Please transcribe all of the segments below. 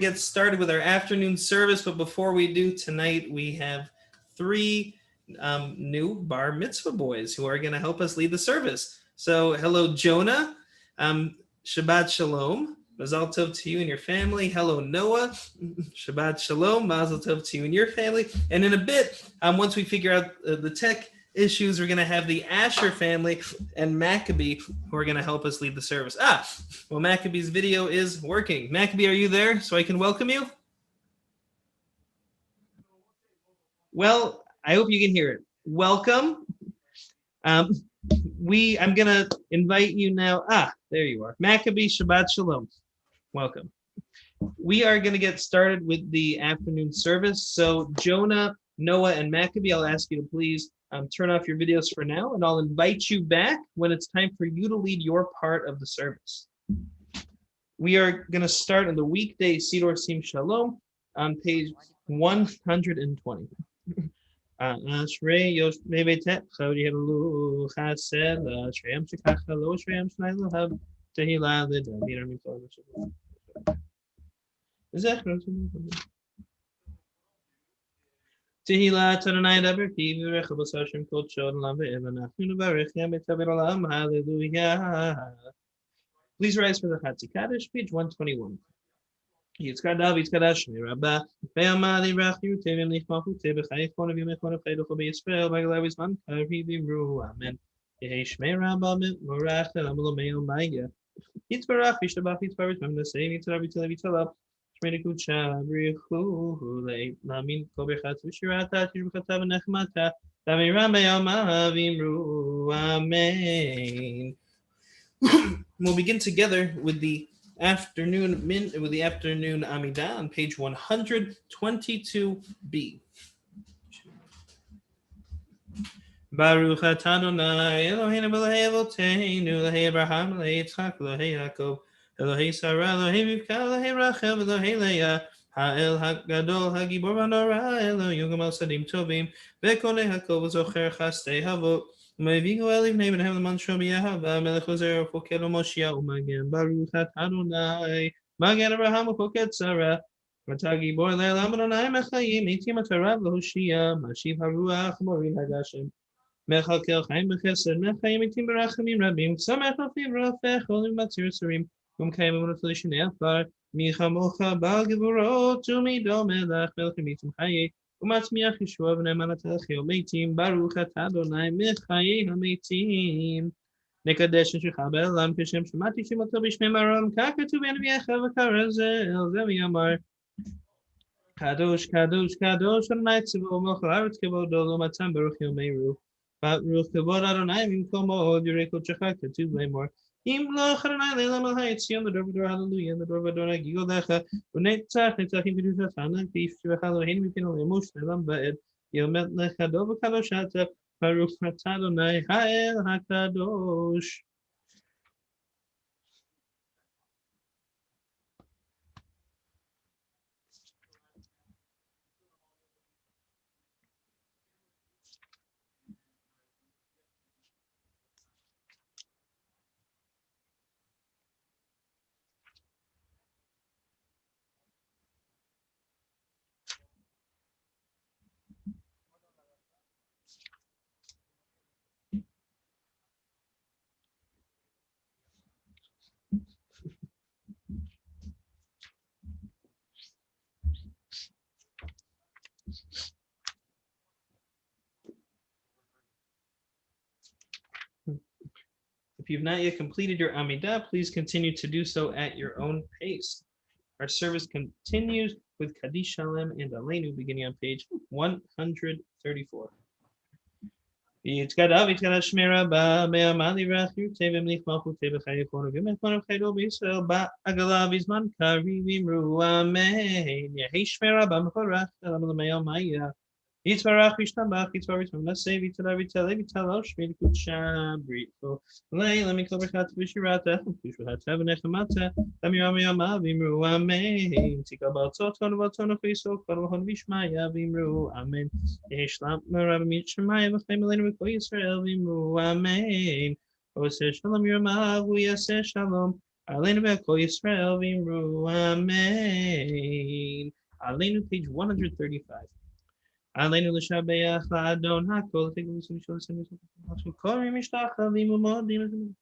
Get started with our afternoon service, but before we do tonight, we have three new bar mitzvah boys who are going to help us lead the service. So, hello, Jonah. Shabbat shalom. Mazel tov to you and your family. Hello, Noah. Shabbat shalom. Mazel tov to you and your family. And in a bit, once we figure out the tech issues, we're going to have the Asher family and Maccabee who are going to help us lead the service. Well, Maccabee's video is working. Maccabee, are you there so I can welcome you? Well, I hope you can hear it. Welcome. I'm going to invite you now. There you are. Maccabee, Shabbat Shalom. Welcome. We are going to get started with the afternoon service. So Jonah, Noah, and Maccabee, I'll ask you to please turn off your videos for now, and I'll invite you back when it's time for you to lead your part of the service. We are going to start on the weekday Siddur Sim Shalom on page 120. Ashrei Yoshmei Beitet Chodi Chasel Shreyam Shekachalo Shreyam Shnai Lahav Tehila Ledavid Amikol Tehila Tananai Daber Kivu Rechabos Hashem Kol Shod Lam Ve'evanachnu Nevarech Yam Betavid Olam Hallelujah. Please rise for the Chatzi Kaddish, page 121. Yitzkadav Yitzkadash Rabba Ve'amali Rachu Tevim Nichmachu Tebechayich Konav Yemechon of Chaydoch B'Yisrael Bagalav Yisman Kavi Vimru Amen Yehei Shmei Rabba Morach Elamelo Me'el Maya Yitzbarach Yishtabach Yitzbarach Memnasei Yitzarav Yitzalav Yitzalav Shmei Nekucha Brichu Hulei Lamin Kobechat V'Shirata Tishbechatav Nechmata Tamira Me'el Vimru Amen. We'll begin together with the afternoon Amidah on page 122b. Baruch atah Adonai Eloheinu Elohei Avoteinu Elohei Abraham Elohei Yitzchak Elohei Yaakov Elohei Sarah Elohei Rivka Elohei Rachel Elohei Leah Ha'el HaGadol HaGibor HaNorah Elohei Gamal Sadim Tovim Ve'konei HaKol V'zocher Chastei Havot U'mevigu Elivnei B'nei L'man Shom Yehava Melech Ozer U'Fokel U'Moshiach U'Magen Baruch atah Adonai Magen Abraham U'Foket Sarah Matagi Bor Le'elam Adonai Mechayim Itim Atarav L'Hoshia Mashiv HaRuach Morin HaGashem Mechakel Chaim B'Chesed Mechayim Itim B'Rachamim Rabim Samech Afiv Rafech Olim Batzir Sarim Umkayim U'Nafel Shnei Afar Michamocha Bal Gevorot U'Mido Melech Melchim Itim Chayei U'Matzmiach Yeshua V'Ne'eman Atalchei U'Meitim Baruch atah Adonai Mechayei HaMeitim Nekadesh Shecha Be'elam Kishem Shemati Shemoto B'Shnei Maram Kakatu V'Neviecha V'Karazel Zeviyamar Kadosh Kadosh Kadosh Adonai Tzivot Melech Haaretz Kevodo Lo Matam Baruch Yomeru Baruch Kavod Adonai Mimkomo Yurei Kodesh Katuv Le'mor Im Loch Adonai Le'elam El Hayitzion the Dor Hallelujah the Dor Adonai Gigolecha U'Netzach Netzachim B'Dushat Hanan Kif Shivach Elohim Mipin Le'emush Le'elam Ba'ed Yomet Lechado V'Kadosh Atah Baruch atah Adonai Ha'el HaKadosh. If you've not yet completed your Amidah, please continue to do so at your own pace. Our service continues with Kaddish Shalem and Aleinu beginning on page 134. Yitzkadav Yitzkadash Shmei Rabba Me'amali Rachu Tevim Nichmachu Tebechayich Konav Yemechon of Chaydo B'Yisrael Ba'agalav Yizman Kari Vimru Amen Yehei Shmei Rabba Mechorach Elam L'Me'el Maya Yitzvarach Yishtabach Yitzvarach Memnasei V'Talav V'Talav V'Talav Shmei Nekucha Brichu Le'elam Mikol B'Chat V'Shirata V'Shvachata V'Nechemata Tamira Me'ama Vimru Amen Tika Baltzot Konav Baltzot V'Yisrael Konav V'Shmaya Vimru Amen Yehei Shlam Merab Mitzrayim V'Chaim Aleinu V'Kol Yisrael Vimru Amen Oseh Shalom Yirma V'Yaseh Shalom Aleinu ve'kol Yisrael v'imru amen. Aleinu, page 135. Aleinu l'shabeach la'adon hakol. Korim mishtachavim u'modim.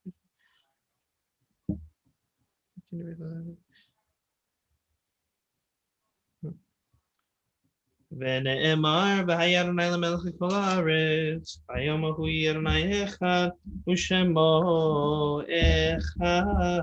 ונאמר והיה אדוני למלך לכל הארץ היום ההוא יהיה אדוני אחד ושמו אחד.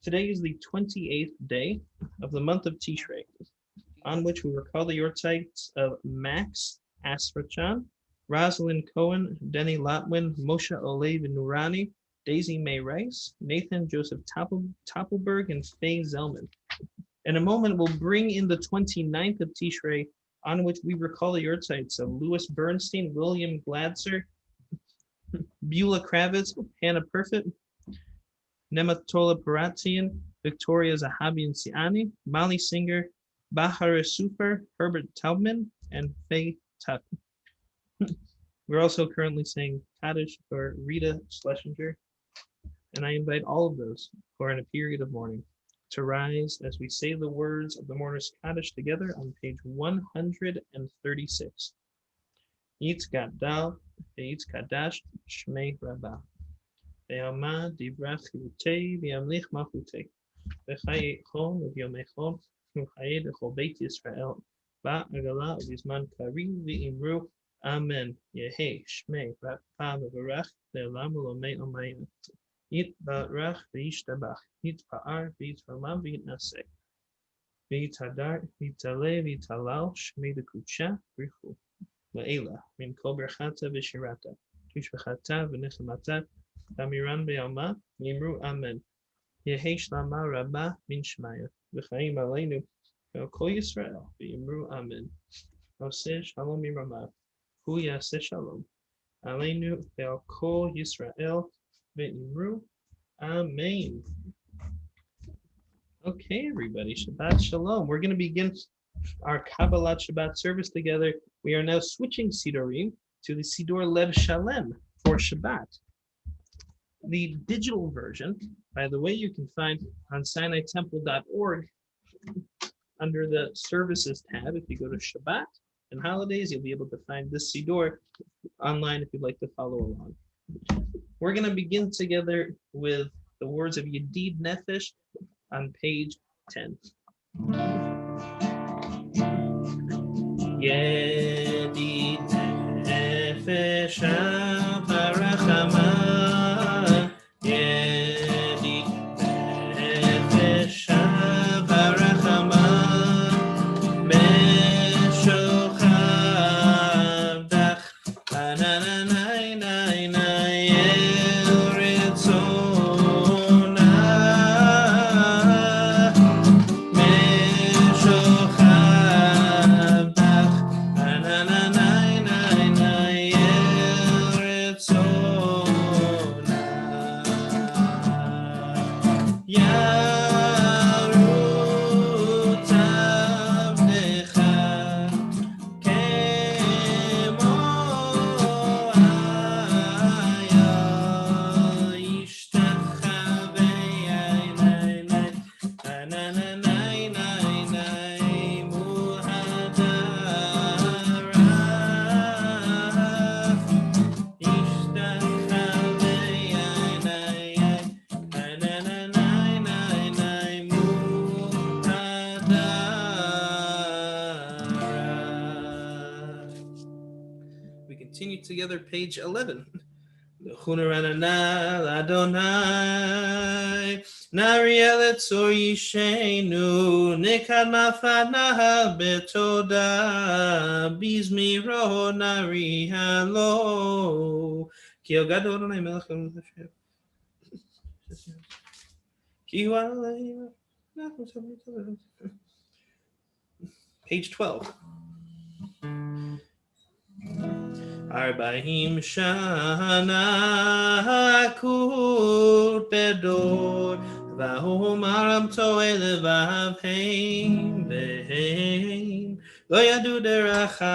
Today is the 28th day of the month of Tishrei, on which we recall the yortzites of Max Asrachan, Rosalind Cohen, Denny Lotwin, Moshe Olev Nurani, Daisy May Rice, Nathan Joseph Toppelberg, and Faye Zellman. In a moment, we'll bring in the 29th of Tishrei, on which we recall the yortzites of Louis Bernstein, William Gladser, Beulah Kravitz, Hannah Perfit, Nematola Paratian, Victoria Zahabian Siani, Molly Singer, Bahar Super, Herbert Taubman, and Faye Tuck. We're also currently saying Kaddish for Rita Schlesinger, and I invite all of those who are in a period of mourning to rise as we say the words of the mourner's Kaddish together on page 136. Yitz Gadal, Yitz Kadash, Shmei Rabbah. Ve'ama divrach chilutei ve'amlich malchutei. V'chaye chol v'yomei chol v'chaye d'chol beit Yisrael. Ba'agala v'zman kari v'imru Amen. Yehi Shmei Rabbah v'varach le'olam u'lomei omayim. Yitbarach v'yishtabach. Yitpa'ar v'yitramam v'yitnaseh. V'yitadar v'yitaleh v'yitalal Shmei d'kudsha v'richu. Le'ela min kol berchata v'shirata. Tushvachata v'nechamata. Tamiran be'alma, Yimru Amen. Yehi Shlama Rabbah min Shmaya. V'chaim aleinu, ve'kol Yisrael, Yimru Amen. Oseh Shalom Yiramav. Hu Yaseh Shalom. Aleinu, ve'kol Yisrael, Yimru Amen. Okay, everybody, Shabbat Shalom. We're going to begin our Kabbalat Shabbat service together. We are now switching Sidorim to the Sidor Lev Shalem for Shabbat. The digital version, by the way, you can find on SinaiTemple.org under the Services tab. If you go to Shabbat and Holidays, you'll be able to find this Sidor online if you'd like to follow along. We're going to begin together with the words of Yedid Nefesh on page 10. Yedid Nefesh Parachama. Together, page 11. Adonai, Nariel Tzor Yishenu, Nikad Mafanaha Betoda, Bizmiro Nari Halo, Ki Gadol Adonai Melech Hashem. Page 12. Arba'im Shana Kut Bedor והוא מרם טועה לבבהם, והם לא ידעו דרכי,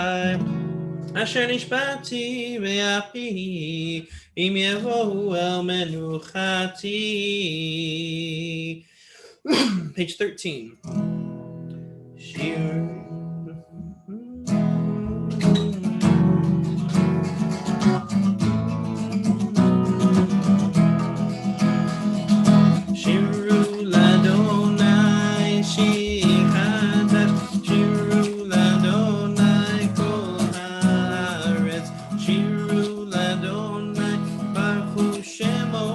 אשר נשבעתי באפי, אם יבואו אל מנוחתי. Page 13. שיר. שירו לאדוני שיר חדש, שירו לאדוני כל הארץ, שירו לאדוני ברכו שמו,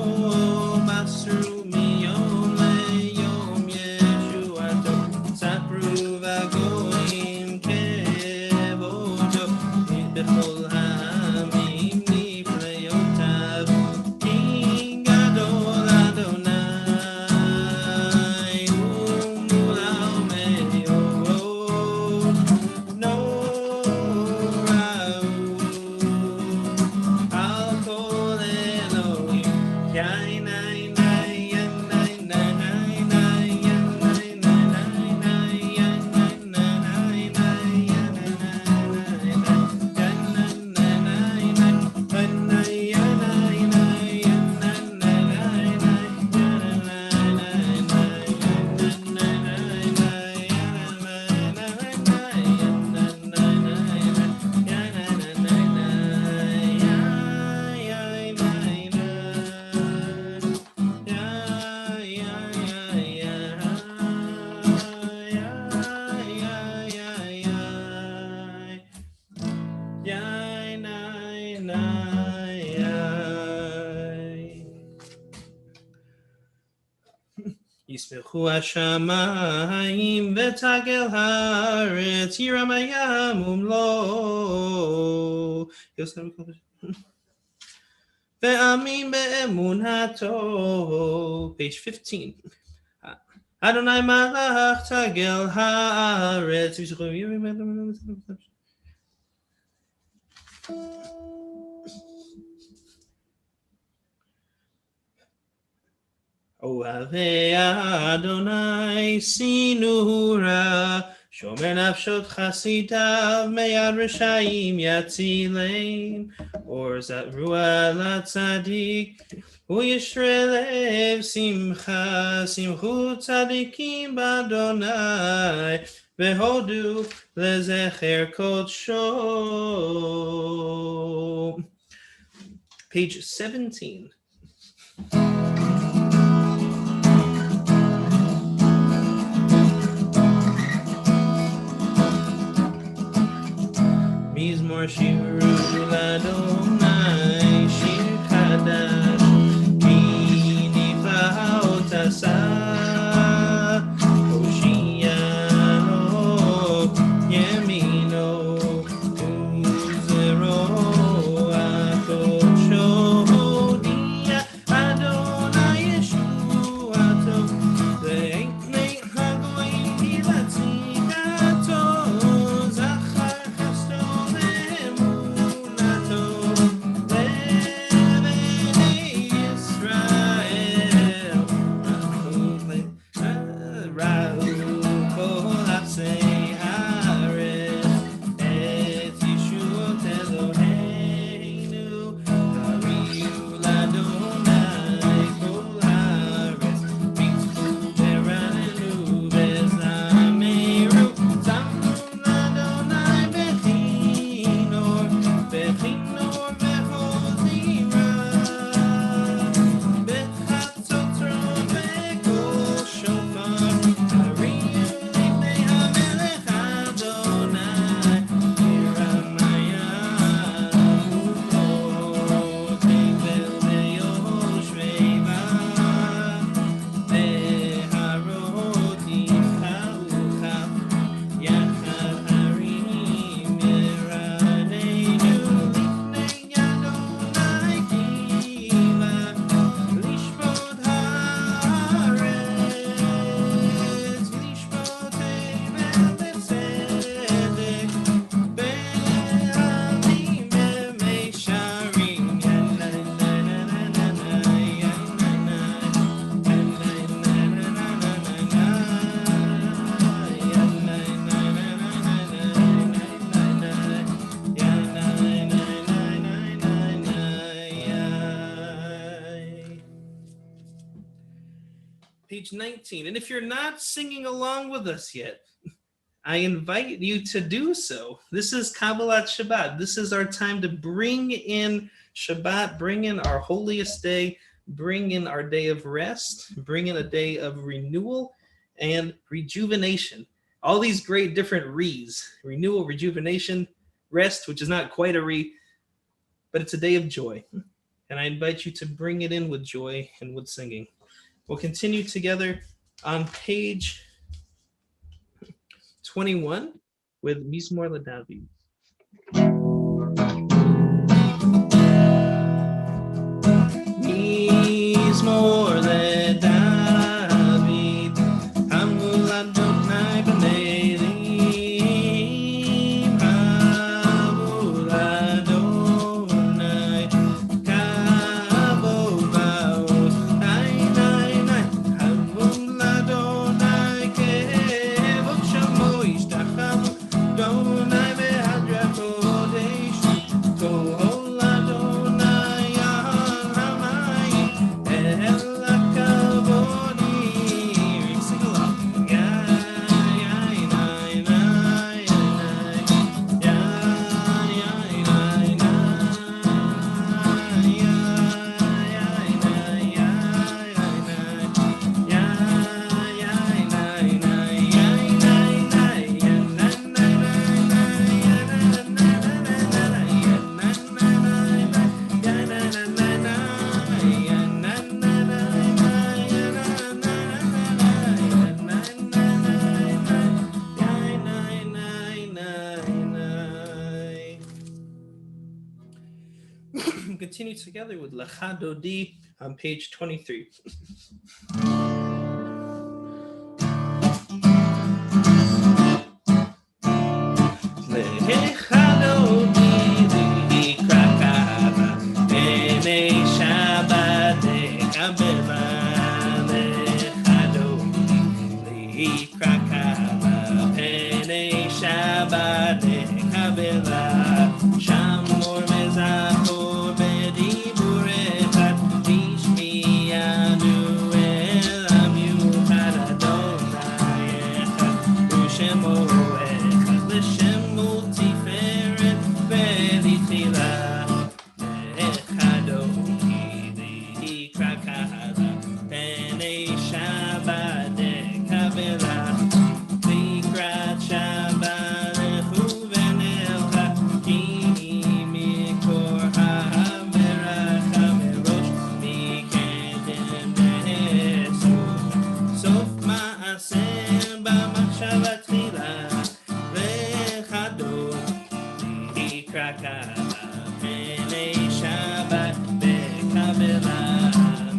מסרו מיום ליום ישועתו, ספרו והגויים כבודו, בכל העמים נפלאותיו, כי גדול אדוני ומול המאורות, נוראו על כל אלוהים, יין יין יין יין ישמחו השמיים ותגל הארץ, ירם הים ומלואו, ועמים באמונתו. Page 15. אדוני מלך תגל הארץ. אוהבי אדוני סינורה, שומר נפשות חסידיו, מיד רשעים יצילם. אור זרוע לצדיק, וישרה לב שמחה, שמחו צדיקים באדוני, והודו לזכר קודשו. Page 17. מזמור שירו לאדוני שיר חדש, כי נפלאות עשה, הושיענו ימינו וזרוע קודשו, הודיע אדוני ישועתו, לעיני הגויים לצדקתו, זכר חסדו ואמונתו. page 19. And if you're not singing along with us yet, I invite you to do so. This is Kabbalat Shabbat. This is our time to bring in Shabbat, bring in our holiest day, bring in our day of rest, bring in a day of renewal and rejuvenation. All these great different re's: renewal, rejuvenation, rest, which is not quite a re, but it's a day of joy. And I invite you to bring it in with joy and with singing. We'll continue together on page 21 with Mizmor LaDavid. Mizmor LaDavid, Hamul Adonai b'nei Elim, Hamul Adonai, Kavod Baos, Nai Nai Nai, Hamul Adonai, Kevod Shamo Yishtachavu, Adonai Behadra Kodesh, Kohol Adonai Al Hamayim, El HaKavodi. Sing along. Yai, yai, nai, nai, nai. Yai, yai, nai, nai. Yai, yai, nai, yai, nai, nai. Yai, yai, nai, nai, yai, nai, nai. Yan, nai, nai, nai, nai. Yan, nai, nai, nai, nai, nai. Yan, nai, nai, nai, nai. Yan, nai, nai, nai, nai. Yan, nai, nai, nai, nai. Yan, nai, nai, nai, nai. Yan, nai, nai, nai, nai. Continue together with Lecha Dodi on page 23. Lecha Dodi likrakava, Bnei Shabbat lekabela. Lecha Dodi likrakava, Bnei Shabbat lekabela. Shamor mezachor bediburecha, tishmiyanu elam yuchad Adonai echad, u'shemo echad l'shem multiferet v'lichila. Lecha Dodi likrakava, Bnei Shabbat lekabela. Likrat Shabbat lechu v'nelcha, ki mikor ha'meracha merosh, mikedem ne'esur. Sof ma'aseh b'machshava tchila. Lecha Dodi likrakava, Bnei Shabbat lekabela.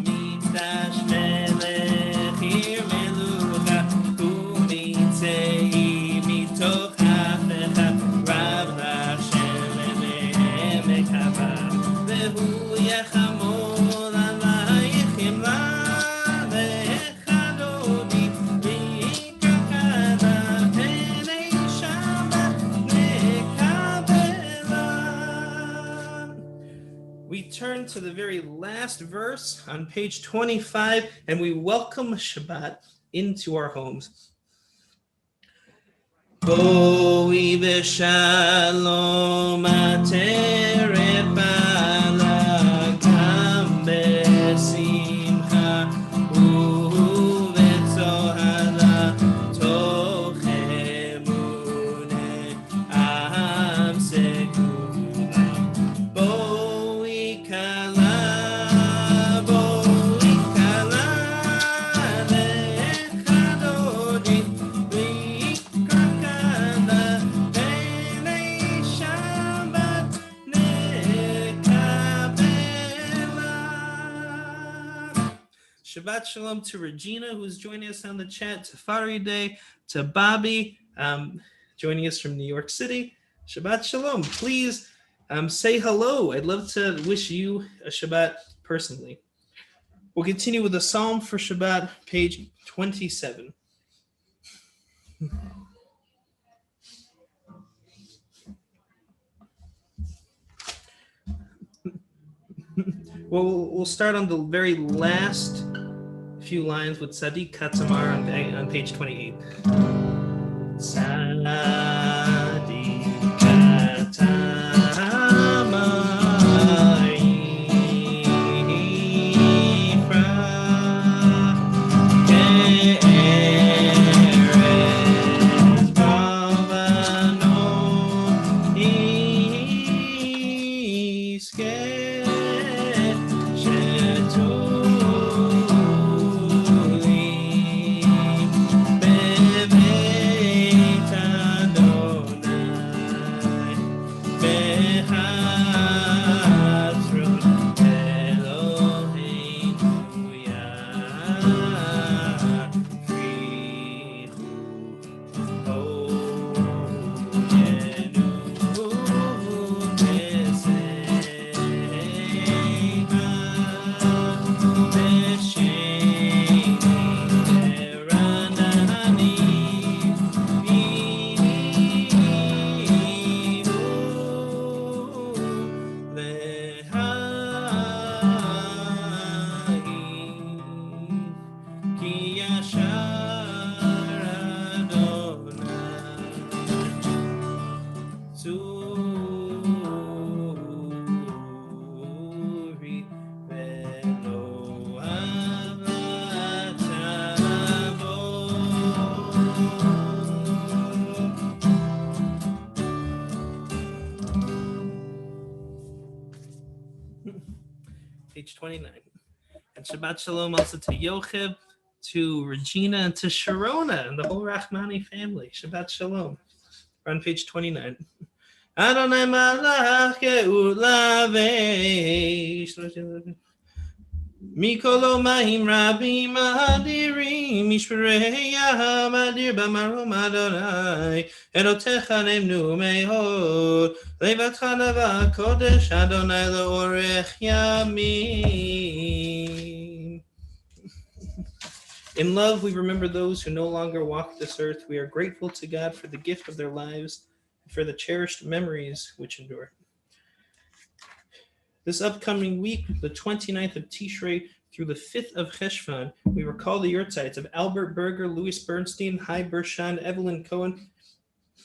Mikdash melech ir melucha, u'mitzei mitoch ha'afecha, Rav l'Hashem le'emek hava, vehu yachamol alayich imla. Lecha Dodi likrakava, Bnei Shabbat lekabela. We turn to the very last verse on page 25, and we welcome Shabbat into our homes. Boi b'shalom ateret balagam besimcha, u'betzohara toch emuneh am segulam. Boi kala, lecha Dodi likrakava, Bnei Shabbat lekabela. Shabbat Shalom to Regina, who's joining us on the chat, to Faride, to Bobby, joining us from New York City. Shabbat Shalom. Please say hello. I'd love to wish you a Shabbat personally. We'll continue with a psalm for Shabbat, page 27. Well, we'll start on the very last few lines with Sadiq Katzamar on page 28. Sadiq Katzamar Ifra Keres Bavano Iske Page 29. And Shabbat Shalom also to Yochib, to Regina, and to Sharona, and the whole Rahmani family. Shabbat Shalom. We're on page 29. Adonai Malach Ulavesh Mikolo Mahim Rabim Adirim Mishperei Yaham Adir Bamarum Adonai Elotecha Nemnu Mehod Levatcha Nava Kodesh Adonai Leorech Yamim. In love, we remember those who no longer walk this earth. We are grateful to God for the gift of their lives and for the cherished memories which endure. This upcoming week, the 29th of Tishrei through the 5th of Cheshvan, we recall the yurtzites of Albert Berger, Louis Bernstein, Hai Bershon, Evelyn Cohen,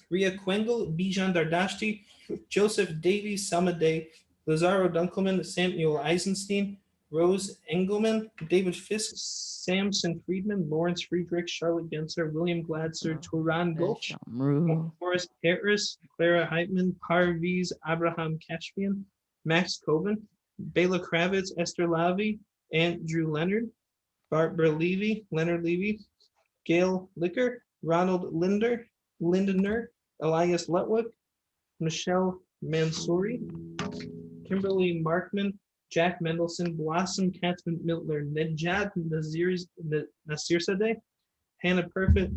Ria Quengel, Bijan Dardashti, Joseph Davies, Selma Day, Lazaro Dunkelman, Samuel Eisenstein, Rose Engelman, David Fisk, Samson Friedman, Lawrence Friedrich, Charlotte Genser, William Gladser, Turan Gulch, Forrest Harris, Clara Heitman, Parviz Abraham Kashfian, Max Coven, Bela Kravitz, Esther Lavey, Andrew Leonard, Barbara Levy, Leonard Levy, Gail Licker, Ronald Lindner, Elias Lutwick, Michelle Mansouri, Kimberly Markman, Jack Mendelson, Blossom Katzman Miltler, Nejad Nasirzadeh, Hannah Perfett,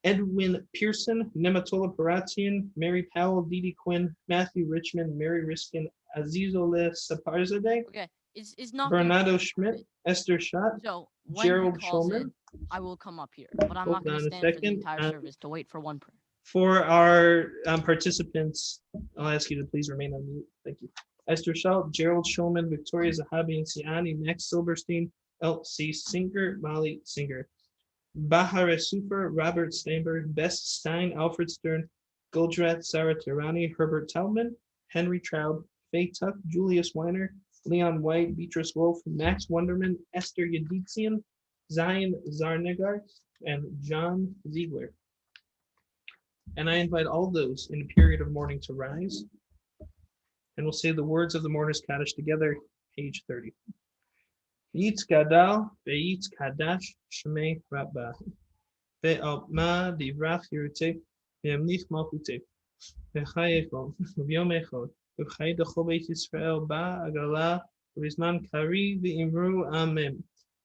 Edwin Pearson, Nematola Paratian, Mary Powell, Dee Quinn, Matthew Richmond, Mary Riskin, Azizoleh Saparzadeh, Okay, it's not Bernardo Schmidt, Esther Schott, so Gerald Schulman. I will come up here, but I'm not going to stand for the entire service to wait for one prayer. For our participants, I'll ask you to please remain on mute. Thank you. Esther Schott, Gerald Schulman, Victoria Zahabi and Siani, Max Silberstein, L.C. Singer, Molly Singer. Bahare Super, Robert Steinberg, Bess Stein, Alfred Stern, Goldrat, Sarah Tirani, Herbert Taubman, Henry Traub, Faye Tuck, Julius Weiner, Leon White, Beatrice Wolf, Max Wonderman, Esther Yeditsian, Zion Zarnegar, and John Ziegler. And I invite all those in a period of mourning to rise, and we'll say the words of the Mourner's Kaddish together, page 30. Yitz Gadal, Ve'yitz Kadash, Shmei Rabbah, Ve'alma Divrach Yerute, Ve'amlich Malchute, Ve'chayechon, Ve'yom Echon, Ve'chay Dechol Beit Yisrael Ba Agala, Ve'zman Kari Ve'imru Amen.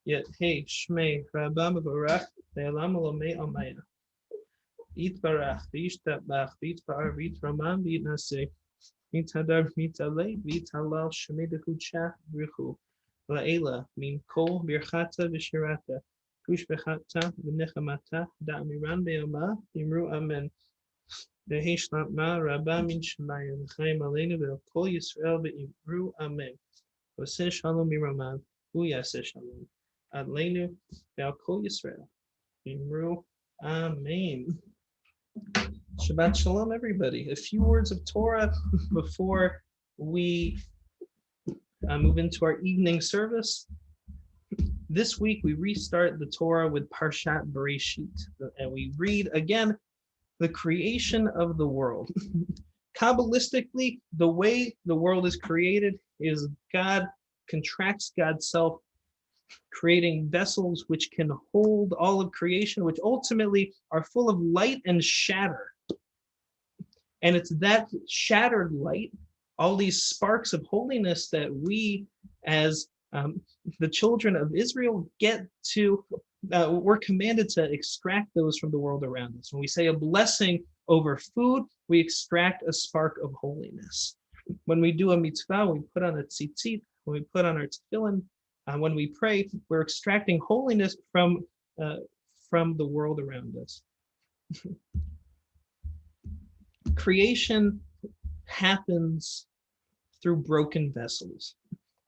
Yet Hey Shmei Rabbah Mevorach, Ve'elam Olomei Almaya. Yitbarach, Ve'yishtabach, Ve'yitbar, Ve'yitramam, Ve'yitnaseh, Ve'yitadar, Ve'yitalei, Ve'yitalal Shmei Dechucha V'richu. La'ela min kol birchata v'shirata, pushbechata v'nechamata, da'amiran be'yoma, imru amen. Ve'heshlatma rabba min shemayim, v'chaim aleinu ve'kol Yisrael ve'imru amen. V'aseh shalom miraman, u'yaseh shalom. Adleinu ve'al kol Yisrael. Imru. Amen. Shabbat Shalom, everybody. A few words of Torah before we move into our evening service. This week, we restart the Torah with Parshat Bereshit, and we read again the creation of the world. Kabbalistically, the way the world is created is God contracts God's self, creating vessels which can hold all of creation, which ultimately are full of light and shatter. And it's that shattered light, all these sparks of holiness, that we, as the children of Israel, get to, we're commanded to extract those from the world around us. When we say a blessing over food, we extract a spark of holiness. When we do a mitzvah, we put on a tzitzit, when we put on our tefillin, when we pray, we're extracting holiness from the world around us. Creation happens through broken vessels.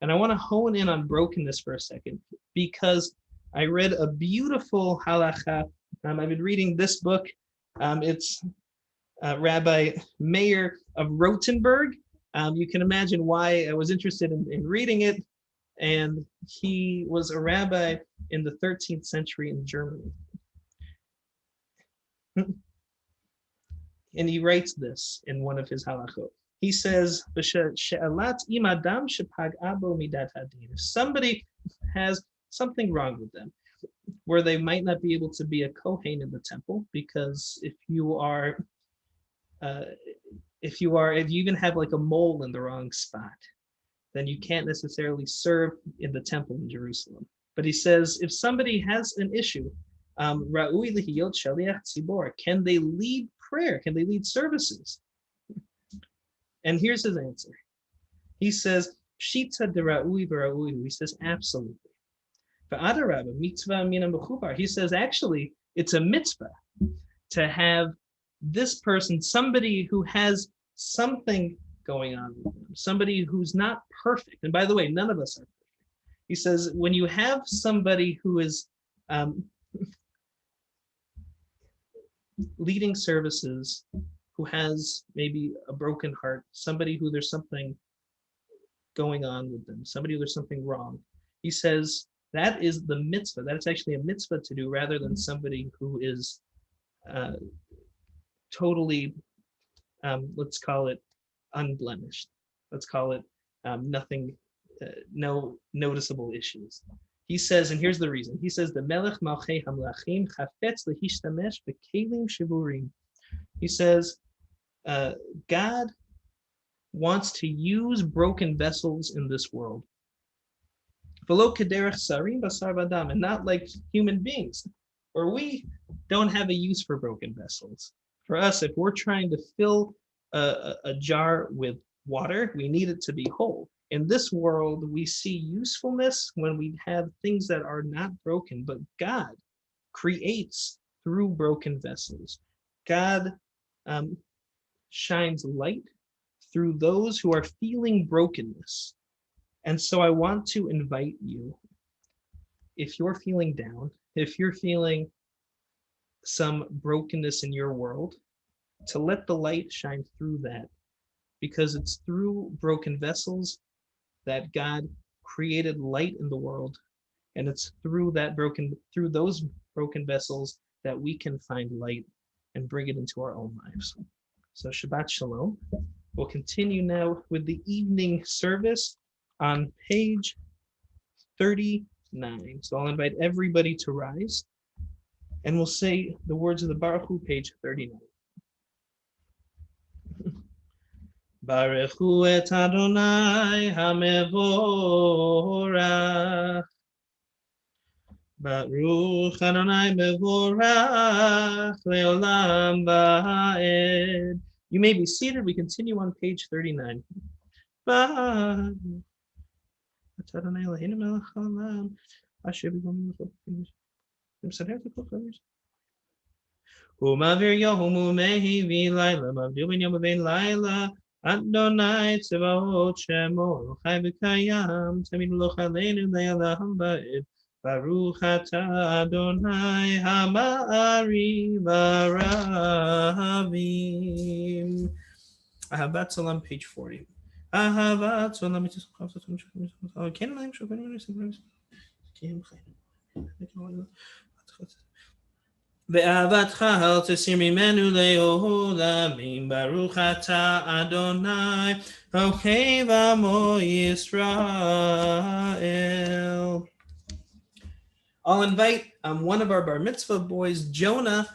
And I want to hone in on brokenness for a second, because I read a beautiful halacha. I've been reading this book. It's Rabbi Meir of Rothenburg. You can imagine why I was interested in reading it. And he was a rabbi in the 13th century in Germany. And he writes this in one of his halachot. He says, if somebody has something wrong with them, where they might not be able to be a kohen in the temple, because if you even have like a mole in the wrong spot, then you can't necessarily serve in the temple in Jerusalem. But he says, if somebody has an issue, can they lead prayer? Can they lead services? And here's his answer. He says, Pshita de ra'ui v'ra'ui. He says, absolutely. V'adarabba, mitzvah mina mechubar. He says, actually, it's a mitzvah to have this person, somebody who has something going on with them, somebody who's not perfect. And by the way, none of us are perfect. He says, when you have somebody who is leading services, who has maybe a broken heart, somebody who there's something going on with them, somebody who there's something wrong, he says that is the mitzvah. That's actually a mitzvah to do, rather than somebody who is totally, let's call it unblemished. Let's call it nothing, no noticeable issues. He says, and here's the reason. He says, the melech malchei hamlachim chafetz lehishtamesh bekelim shiburim. He says, God wants to use broken vessels in this world. And not like human beings, or we don't have a use for broken vessels. For us, if we're trying to fill a jar with water, we need it to be whole. In this world, we see usefulness when we have things that are not broken, but God creates through broken vessels. God shines light through those who are feeling brokenness. And so I want to invite you, if you're feeling down, if you're feeling some brokenness in your world, to let the light shine through that, because it's through broken vessels that God created light in the world, and it's through those broken vessels that we can find light and bring it into our own lives. So Shabbat Shalom. We'll continue now with the evening service on page 39. So I'll invite everybody to rise, and we'll say the words of the Baruch Hu, page 39. Baruch Hu et Adonai hamevorach. Baruch Adonai mevorach leolam va'ed. You may be seated. We continue on page 39. Baruch Adonai Eloheinu melech haolam asher b'gam Umavir Yahumu Mehi Vilaila Mavdu Ben Yom Ben Laila Adonai Tzavaot Shemo Chai B'Kayam Tamid Lo Chaleinu Le'Elam Ba'ed Baruch atah Adonai Hama'ari Baravim. Ahavat Salam, page 40. Ahavat Salam. ואהבתך אל תסיר ממנו לעולמים, ברוך אתה אדוני, רוקב עמו Yisrael. I'll invite one of our bar mitzvah boys, Jonah,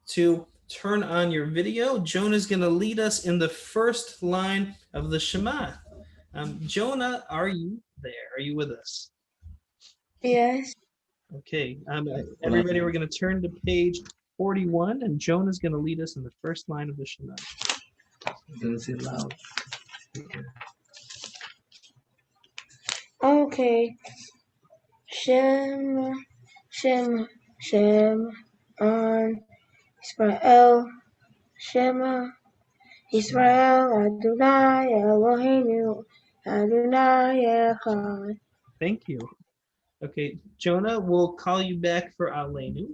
to turn on your video. Jonah is going to lead us in the first line of the Shema. Jonah, are you there? Are you with us? Yes. Okay, everybody, we're going to turn to page 41, and Jonah's going to lead us in the first line of the Shema. Okay. Shem, on Israel, Shema, Israel, Adonai, Eloheinu, Adonai Echad. Thank you. Okay, Jonah, we'll call you back for Aleinu,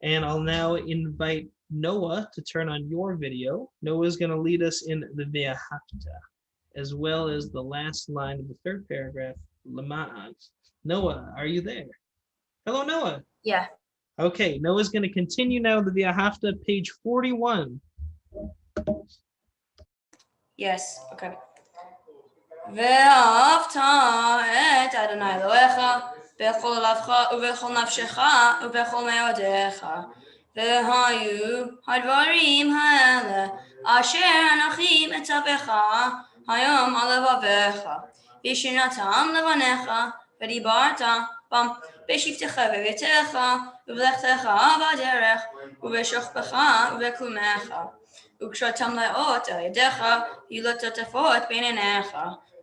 and I'll now invite Noah to turn on your video. Noah's going to lead us in the Ve'ahavta, as well as the last line of the third paragraph, Lama'an. Noah, are you there? Hello, Noah. Yeah. Okay, Noah's going to continue now the Ve'ahavta, page 41. Yes. Okay. ואהבת את אדוני אלוהיך בכל לבך ובכל נפשך ובכל מאודיך. והיו הדברים האלה אשר אנוכי מצווך היום על לבביך, ושנתם לבניך ודיברת בם בשבתך בביתך ובלכתך בדרך ובשוכבך ובקומך. וכשאתם לאות על ידיך יהיו לטוטפות בין עיניך,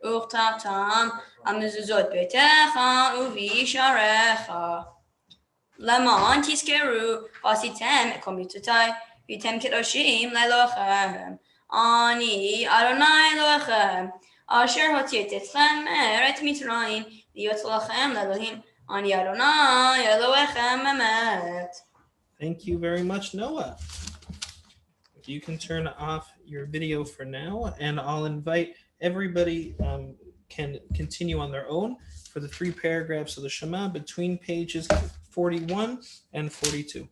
וכתבתם על מזוזות ביתך ובשעריך. למען תזכרו ועשיתם את כל מצוותיי, והייתם קדושים לאלוהיכם. אני אדוני אלוהיכם, אשר הוצאתי אתכם מארץ מצרים, להיות לכם לאלוהים. אני אדוני אלוהיכם באמת. Thank you very much, Noah. You can turn off your video for now, and I'll invite everybody can continue on their own for the 3 paragraphs of the Shema between pages 41 and 42.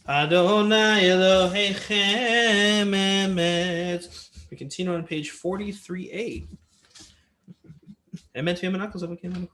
Adonai Elohechem Emet. We continue on page 43a. Emet v'emenakos avakim.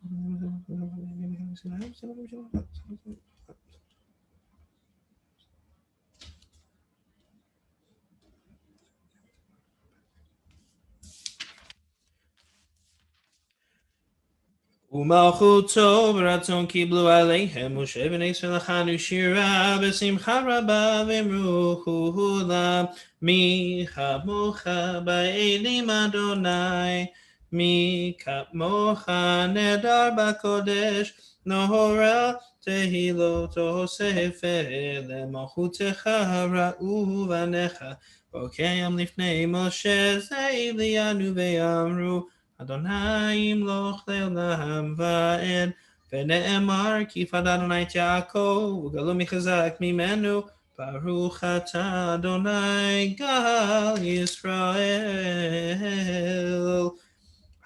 ומלכותו ברצון קיבלו עליהם, משה בני ישראל לחנו שירה בשמחה רבה, ואמרו כולם, מי כמוך באלים אדוני, מי כמוך נדר בקודש, נורא תהילתו ספר, למלכותך ראו בניך, בוקם לפני משה זאבינו ואמרו, אדוני ימלוך לעולם ועד, ונאמר כי פד אדוני את יעקב, וגלו מחזק ממנו, ברוך אתה אדוני גל ישראל.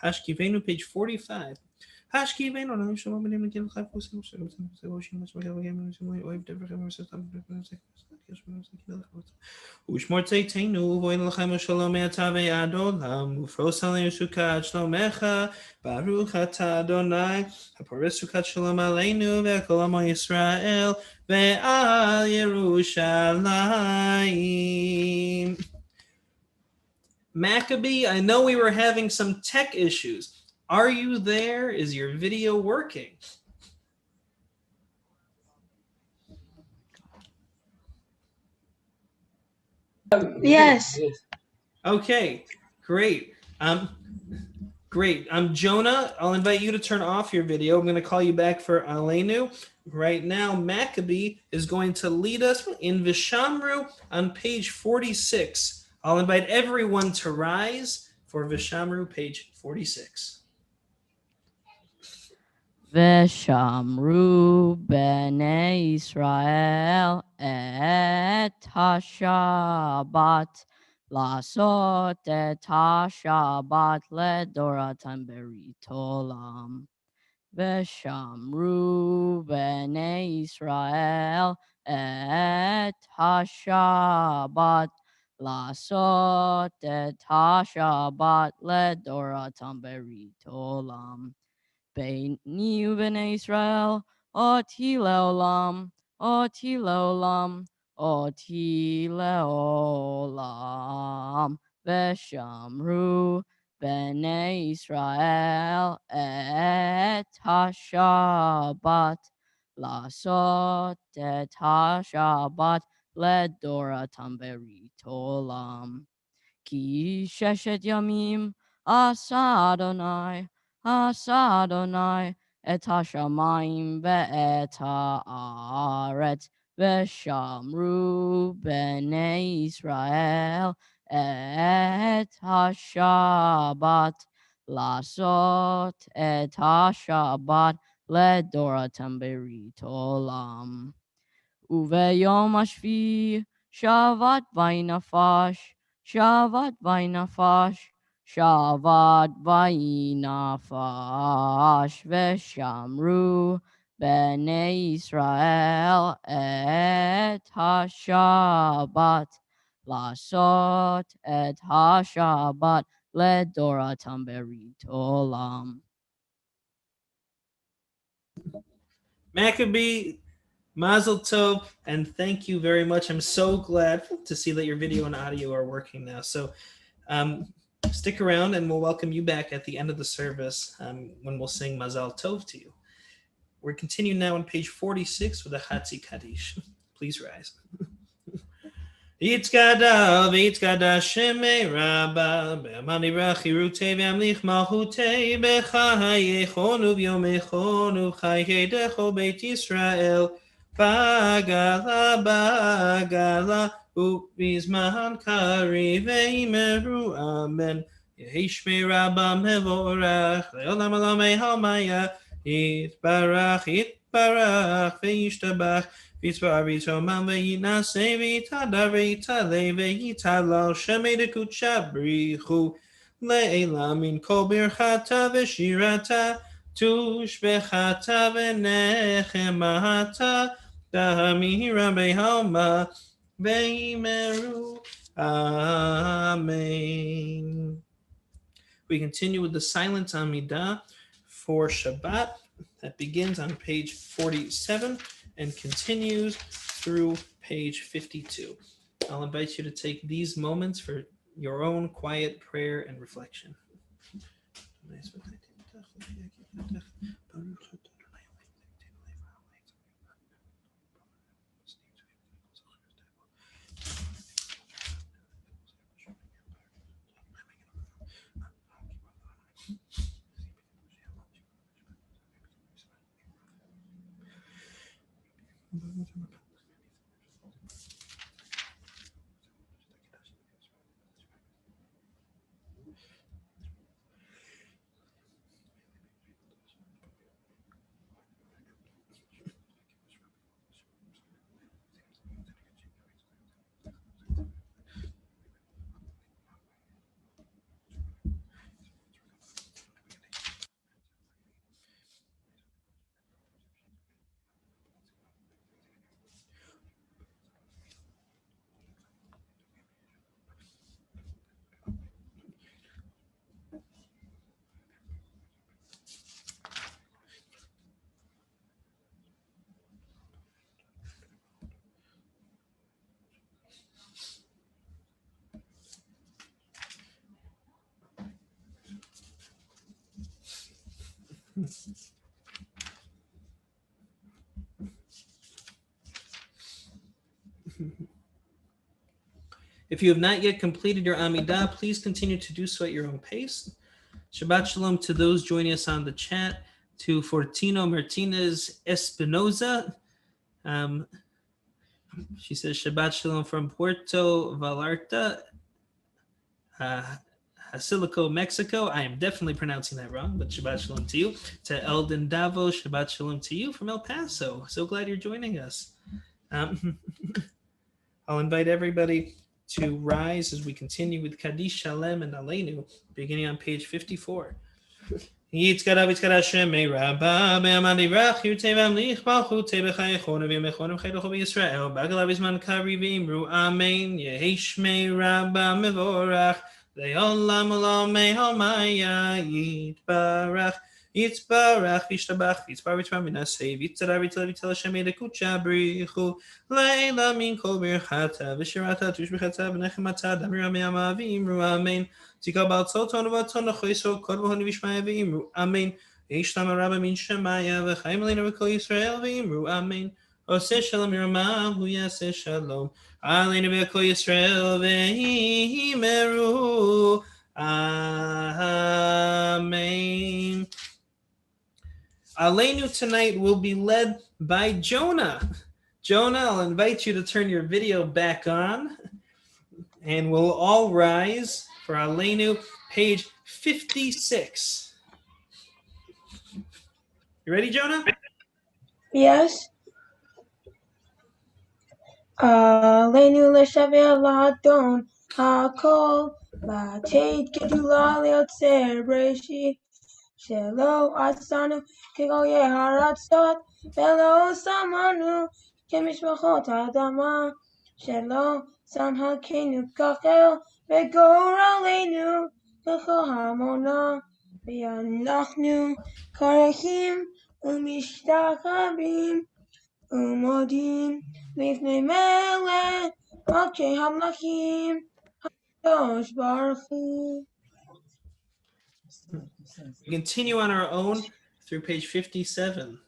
Hashkivenu, page 45. Hashkivenu, no shemo benim lekin khafus no shemo shemo ושמור צאתנו ואין לכם שלום מעתה ועד עולם ופרוס עלינו סוכת שלומך ברוך אתה אדוני הפורס סוכת שלום עלינו ועל כל עמו ישראל ועל ירושלים. Maccabee, I know we were having some tech issues. Are you there? Is your video working? Yes. Okay, great. Great. Jonah, I'll invite you to turn off your video. I'm going to call you back for Aleinu. Right now, Maccabee is going to lead us in Vishamru on page 46. I'll invite everyone to rise for Vishamru, page 46. Veshamru bnei Israel et hashabat lasot et hashabat ledoratan berit olam. Veshamru bnei Israel et hashabat lasot et hashabat ledoratan berit olam. Beini ubnei Israel, oti leolam, oti leolam, oti leolam. Veshamru bnei Israel et hashabat, lasot et hashabat ledoratam berit olam. Ki sheshet yamim asa Adonai et hashamayim ve'et haaretz veshamru bnei Israel et hashabat lasot et hashabat ledoratam berit olam. Uveyom hashvi shavat vainafash, shavat vainafash, shavat vainafash, veshamru bnei Israel et hashabat, lasot et hashabat ledoratam berit olam. Maccabee, Mazel Tov, and thank you very much. I'm so glad to see that your video and audio are working now. So stick around and we'll welcome you back at the end of the service when we'll sing Mazel Tov to you. We're continuing now on page 46 with a Hatzi Kaddish. Please rise. Yitzgada v'yitzgada shemei rabba be'amani rachirute ve'amlich malchute b'chayechonu v'yomechonu chayedecho beit Yisrael bagala bagala u'bizman kari ve'imeru amen Yehishmei rabba mevorach le'olam alamei halmaya yitbarach ve'yishtabach Vitzvarito Mavina Sevita Darita Levita Lo Shemeda Kuchabrihu Leilamin Kobir Hata Veshirata Tush Bechata Venechemata Dahamira Behoma Veimeru Amen. We continue with the silent Amidah for Shabbat that begins on page 47 and continues through page 52. I'll invite you to take these moments for your own quiet prayer and reflection. If you have not yet completed your Amidah, please continue to do so at your own pace. Shabbat Shalom to those joining us on the chat, to Fortino Martinez Espinoza. She says Shabbat Shalom from Puerto Vallarta, Hasilico, Mexico. I am definitely pronouncing that wrong, but Shabbat Shalom to you. To Eldon Davo, Shabbat Shalom to you from El Paso. So glad you're joining us. I'll invite everybody to rise as we continue with Kaddish Shalem and Aleinu, beginning on page 54. Yitzkara v'yitzkara Shemei Rabba be'amadi rach yutei v'amlich malchutei b'chayechonu v'yemechonu v'chaydochu v'Yisrael b'agalav b'zman kari v'imru amen yehi Shmei Rabba mevorach le'olam olam me'omaya yitbarach Yitzbarach v'yishtabach v'yitzbar v'yitzbar minasei v'yitzara v'yitzala v'yitzala Shemei lekutcha brichu le'ela min kol birchata v'shirata tush b'chata v'nechemata damira me'ama v'imru amen Tikabal Soton Vaton Choiso Korbohon Vishmaya Vimru Amen. Ishlam Rabba Min Shemaya V'Chaimelina V'Kol Yisrael Vimru Amen. Oseh Shalom Yirama Hu Yaseh Shalom Aleinu V'Kol Yisrael V'Himeru Amen. Aleinu tonight will be led by Jonah. Jonah, I'll invite you to turn your video back on, and we'll all rise for Aleinu, page 56. You ready, Jonah? Yes. Aleinu l'shaveh l'adon hakol l'ateit gedula liotzer breshit shelo asanu kegoye haratzot velo samanu kemishmachot adama shelo samhakenu kachel v'goralenu l'chol hamona v'yanachnu karachim u'mishtachabim Umodim Lifnei Melech Malkei Hamlachim Hadosh Baruch Hu. We continue on our own through page 57.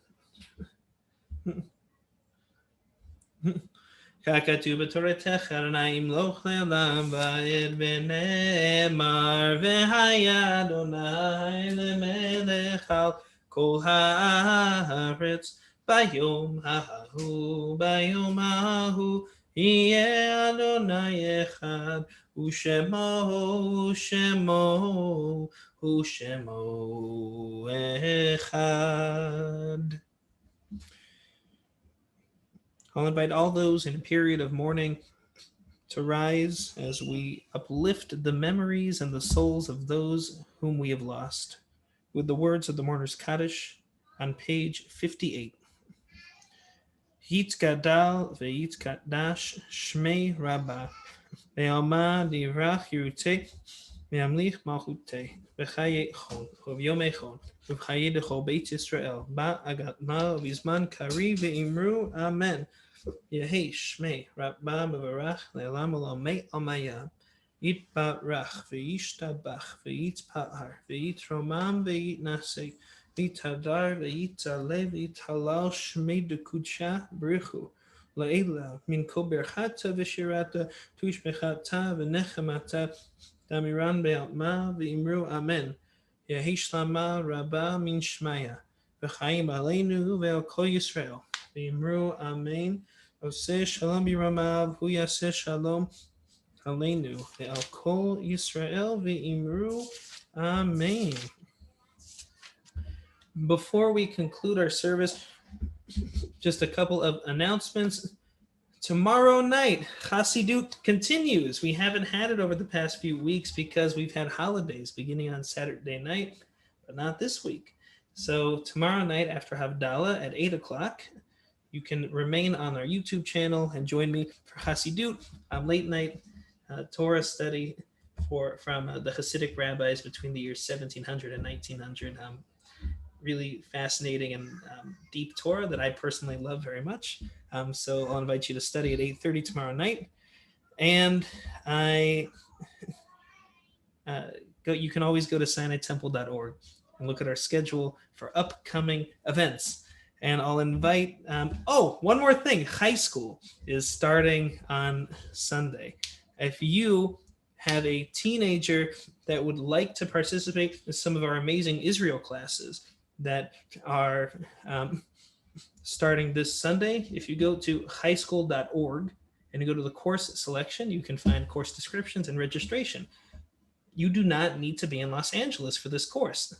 Kakatu b'toretech Adonai imloch le'olam va'ed v'ne'emar v'haya Adonai le'melech al kol ha'aretz Bayom hahu, bayom hahu, yeh Adonai echad, u'shemo, u'shemo, u'shemo echad. I'll invite all those in a period of mourning to rise as we uplift the memories and the souls of those whom we have lost, with the words of the mourner's Kaddish on page 58. Yitzgadal ve'yitzkadash Shmei Rabba ve'alma divrach yirutei ve'amlich malchutei v'chaye chon v'yomei chon v'chaye dechol Beit Yisrael ba'agatma v'zman kari ve'imru amen Yehi Shmei Rabba mevarach le'elam olam me'amaya yitbarach ve'yishtabach ve'yitzpa'ar ve'yitromam ve'yitnasei V'tadar v'yitzaleh v'yithalal shmei dekudsha brichu la'ela min kol berchata v'shirata tushbechata v'nechemata damiran be'alma v'imru amen yehi shlama rabba min shmaya v'chaim aleinu ve'al kol Yisrael v'imru amen oseh shalom b'ramav hu yaseh shalom aleinu ve'al kol Yisrael v'imru amen. Before we conclude our service, just a couple of announcements. Tomorrow night, Chassidut continues. We haven't had it over the past few weeks because we've had holidays beginning on Saturday night, but not this week. So tomorrow night after Havdalah at 8 o'clock, you can remain on our YouTube channel and join me for Chassidut, late night Torah study from the Hasidic rabbis between the years 1700 and 1900. Really fascinating and deep Torah that I personally love very much. So I'll invite you to study at 8:30 tomorrow night. And you can always go to SinaiTemple.org and look at our schedule for upcoming events. And I'll invite, one more thing. High school is starting on Sunday. If you have a teenager that would like to participate in some of our amazing Israel classes that are starting this Sunday, if you go to highschool.org and you go to the course selection, you can find course descriptions and registration. You do not need to be in Los Angeles for this course.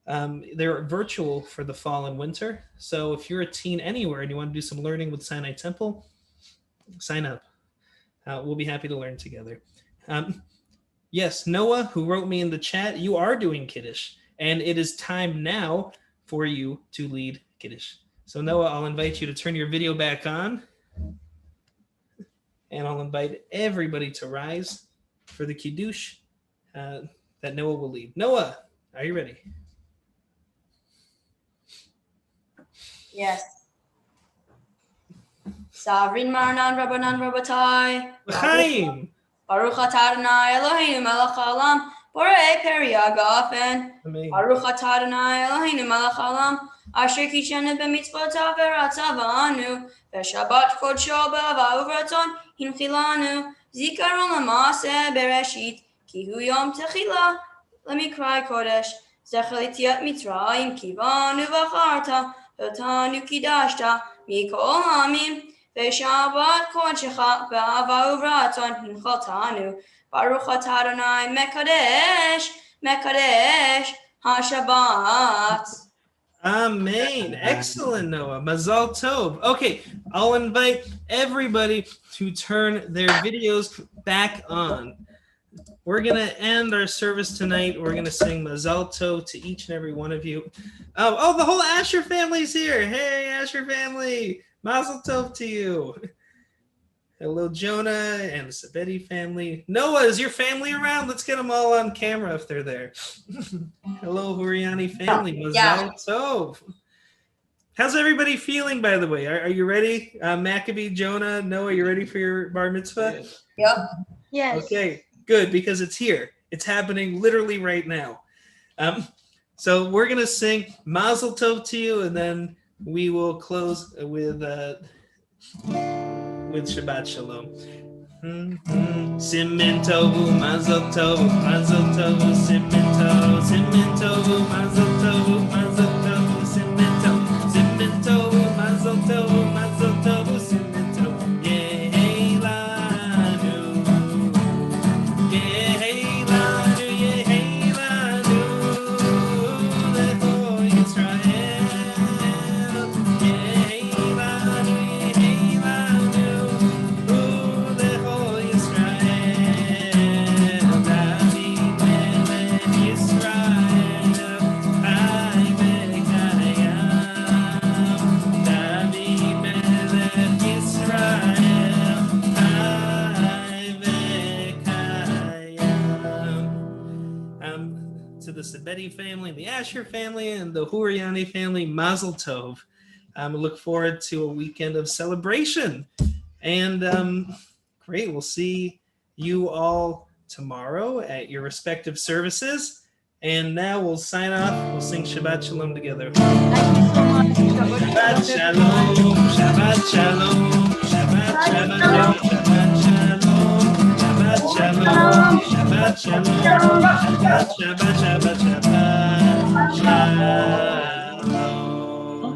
They're virtual for the fall and winter. So if you're a teen anywhere and you want to do some learning with Sinai Temple, sign up. We'll be happy to learn together. Yes, Noah, who wrote me in the chat, you are doing Kiddush, and it is time now for you to lead Kiddush. So Noah, I'll invite you to turn your video back on, and I'll invite everybody to rise for the Kiddush that Noah will lead. Noah, are you ready? Yes. Savrin Marnan Rabbanan Rabbatai. L'chaim. Baruch atah Adonai Eloheinu melech haolam, borei peri hagafen. Baruch atah Adonai Eloheinu melech haolam, asher kishenu b'mitzvotav v'ratzav b'anu, v'shabbat kodsho b'ahava uvratzon hinchilanu, zikaron l'maaseh bereshit, ki hu yom techila, למקרא קודש, זכר ליציאת מצרים, כי באנו ובחרת, אותנו קידשת, מכל העמים, ושבת קודשך, באהבה וברצון הנחלתנו, ברוך אתה אדוני מקדש, מקדש השבת. Amen. Excellent, Noah. Mazal Tov. Okay, I'll invite everybody to turn their videos back on. We're going to end our service tonight. We're going to sing Mazal Tov to each and every one of you. The whole Asher family's here. Hey, Asher family. Mazel Tov to you. Hello, Jonah and the Sabeti family. Noah, is your family around? Let's get them all on camera if they're there. Hello, Huriani family. Mazal Tov. How's everybody feeling, by the way? Are you ready? Maccabee, Jonah, Noah, you ready for your bar mitzvah? Yep. Yes. Okay, good, because it's here. It's happening literally right now. So we're going to sing Mazel Tov to you, and then we will close with Shabbat Shalom. Simin Tovu, Mazel Tovu, Mazel Tovu, Simin Tovu, Simin Tovu, Mazel Tovu, Mazel Tovu, Simin Tovu, Simin Tovu, Mazel Tovu, Mazel Tovu, Simin Tovu. Yehei lanu, Yehei lanu, Yehei lanu, Lecho Yisrael. Yehei lanu, Yehei lanu, Lecho Yisrael. David melech Yisrael, Chai v'kayam. David melech Yisrael, Chai v'kayam. To the Sabeti family, the Asher family, and the Huriani family, Mazel Tov. I look forward to a weekend of celebration. And great, we'll see you all tomorrow at your respective services. And now we'll sign off. We'll sing Shabbat Shalom together. Thank you so much. Shabbat Shalom, Shabbat Shalom, Shabbat Shalom, Shabbat Shalom, Shabbat Shalom, Shabbat Shalom, Shabbat Shabbat Shabbat Shabbat Shabbat Shalom.